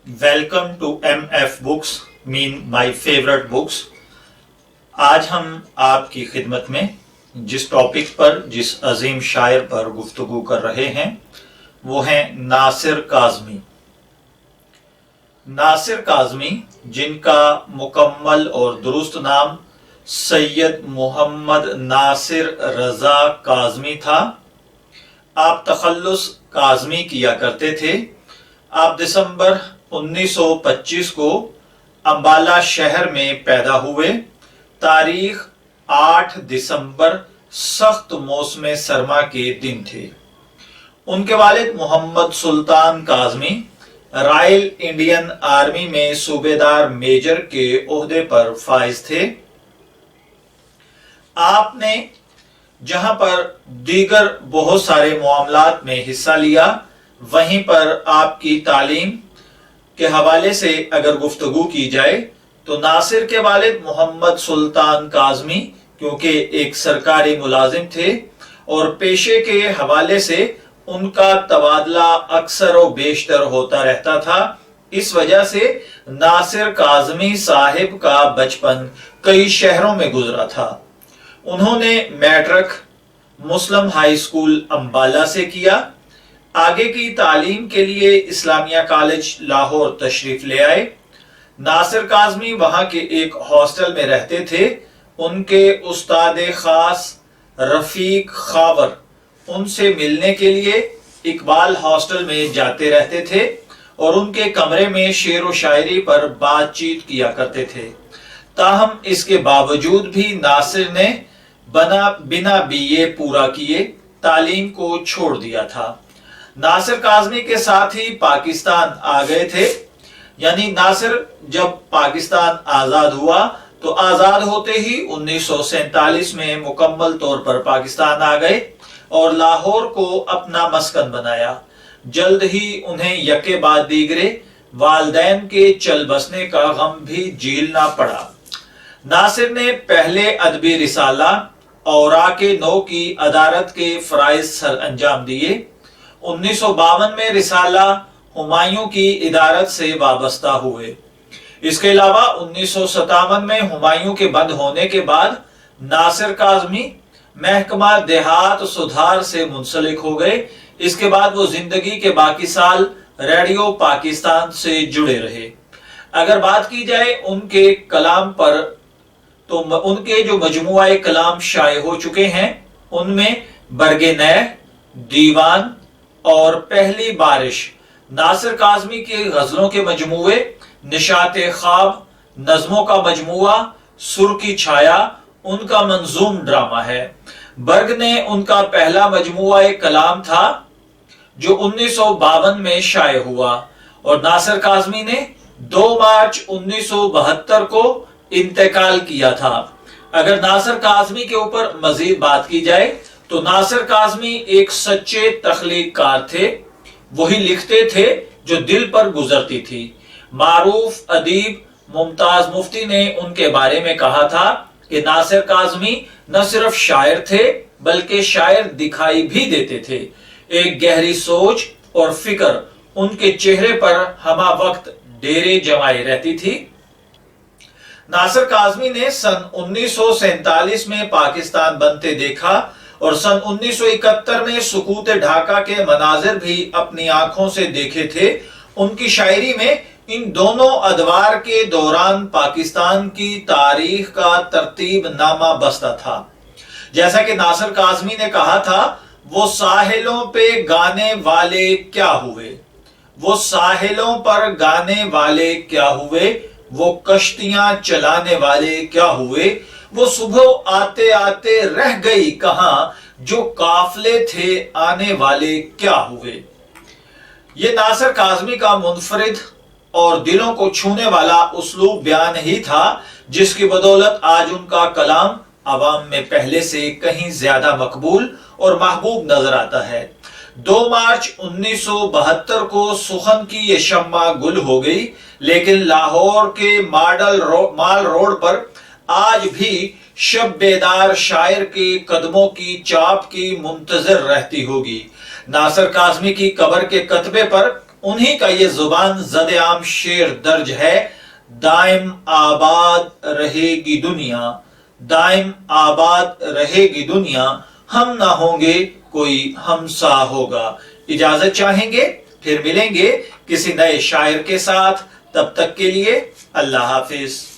Welcome to MF books mean my favourite books. आज हम आपकी खिदमत में जिस टॉपिक पर, जिस अजीम शायर पर गुफ्तगू कर रहे हैं वो है नासिर काज़मी। नासिर काज़मी, जिनका मुकम्मल और दुरुस्त नाम सैयद मोहम्मद नासिर रजा काज़मी था। आप तखल्लुस काज़मी किया करते थे। आप दिसंबर 1925 को अंबाला शहर में पैदा हुए। तारीख 8 दिसंबर सख्त मौसम सरमा के दिन थे। उनके वालिद मोहम्मद सुल्तान काज़मी रॉयल इंडियन आर्मी में सूबेदार मेजर के ओहदे पर फाइज थे। आपने जहां पर दीगर बहुत सारे मामलात में हिस्सा लिया, वहीं पर आपकी तालीम के हवाले से अगर गुफ्तगू की जाए तो नासिर के वालिद मोहम्मद सुल्तान काज़मी क्योंकि एक सरकारी मुलाजिम थे और पेशे के हवाले से उनका तबादला अक्सर व बेशतर होता रहता था। इस वजह से नासिर काज़मी साहिब का बचपन कई शहरों में गुजरा था। उन्होंने मैट्रिक मुस्लिम हाई स्कूल अंबाला से किया। आगे की तालीम के लिए इस्लामिया कॉलेज लाहौर तशरीफ ले आए। नासिर काज़मी वहां के एक हॉस्टल में रहते थे। उनके उस्ताद खास रफीक खावर उनसे मिलने के लिए इकबाल हॉस्टल में जाते रहते थे और उनके कमरे में शेर व शायरी पर बातचीत किया करते थे। ताहम इसके बावजूद भी नासिर ने बिना BA पूरा किए तालीम को छोड़ दिया था। नासिर काज़मी के साथ ही पाकिस्तान आ गए थे। यानी नासिर जब पाकिस्तान आजाद हुआ तो आजाद होते ही 1947 में मुकम्मल तौर पर पाकिस्तान आ गए और लाहौर को अपना मस्कन बनाया। जल्द ही उन्हें यके बाद दीगरे वालदैन के चल बसने का गम भी झेलना पड़ा। नासिर ने पहले अदबी रिसाला औराके नौ की अदारत के फराइज सर अंजाम दिए। 1952 में रिसाला हुमायूं की इदारत से वाबस्ता हुए। इसके अलावा 1957 में हुमायूं के बंद होने के बाद नासिर काज़मी महकमा देहात सुधार से मुंसलिक हो गए। इसके बाद वो जिंदगी के बाकी साल रेडियो पाकिस्तान से जुड़े रहे। अगर बात की जाए उनके कलाम पर तो उनके जो मजमुआ कलाम शाये हो चुके हैं उनमें बरगे नए, दीवान और पहली बारिश नासिर काज़मी के गजलों के मजमुए, निशाते ख्वाब नज़मों का मजमुआ, सुर की छाया उनका मंजूम ड्रामा है। बर्ग ने उनका पहला मजमुआ कलाम था जो 1952 में शाये हुआ और नासिर काज़मी ने 2 मार्च 1972 को इंतकाल किया था। अगर नासिर काज़मी के ऊपर मजीद बात की जाए तो नासिर काज़मी एक सच्चे तख्लीककार थे। वही लिखते थे जो दिल पर गुजरती थी। मारूफ अदीब मुमताज मुफ्ती ने उनके बारे में कहा था कि नासिर काज़मी न सिर्फ शायर थे बल्कि शायर दिखाई भी देते थे। एक गहरी सोच और फिक्र उनके चेहरे पर हमा वक्त डेरे जमाई रहती थी। नासिर काज़मी ने सन 1947 में पाकिस्तान बनते देखा और सन 1971 में सुकूत ढाका के मनाजिर भी अपनी आंखों से देखे थे। उनकी शायरी में इन दोनों अदवार के दौरान पाकिस्तान की तारीख का तरतीब नामा बस्ता था। जैसा कि नासिर काज़मी ने कहा था, वो साहिलों पे गाने वाले क्या हुए, वो साहिलों पर गाने वाले क्या हुए, वो कश्तियां चलाने वाले क्या हुए, वो सुबह आते आते रह गई कहां, जो काफले थे आने वाले क्या हुए। ये नासिर काज़मी का मुनफरिद और दिलों को छूने वाला उसलूब बयान ही था जिसकी बदौलत आज उनका कलाम अवाम में पहले से कहीं ज्यादा मकबूल और महबूब नजर आता है। 2 मार्च 1972 को सुखन की ये शम्मा गुल हो गई, लेकिन लाहौर के माल रोड पर आज भी शब बेदार शायर के कदमों की चाप की मुंतजर रहती होगी। नासिर काज़मी की कब्र के कतबे पर انہی کا یہ زبان زد عام شعر درج ہے، دائم آباد رہے گی دنیا، دائم آباد رہے گی دنیا، ہم نہ ہوں گے کوئی ہمسا ہوگا۔ اجازت چاہیں گے، پھر ملیں گے کسی نئے شاعر کے ساتھ، تب تک کے لیے اللہ حافظ۔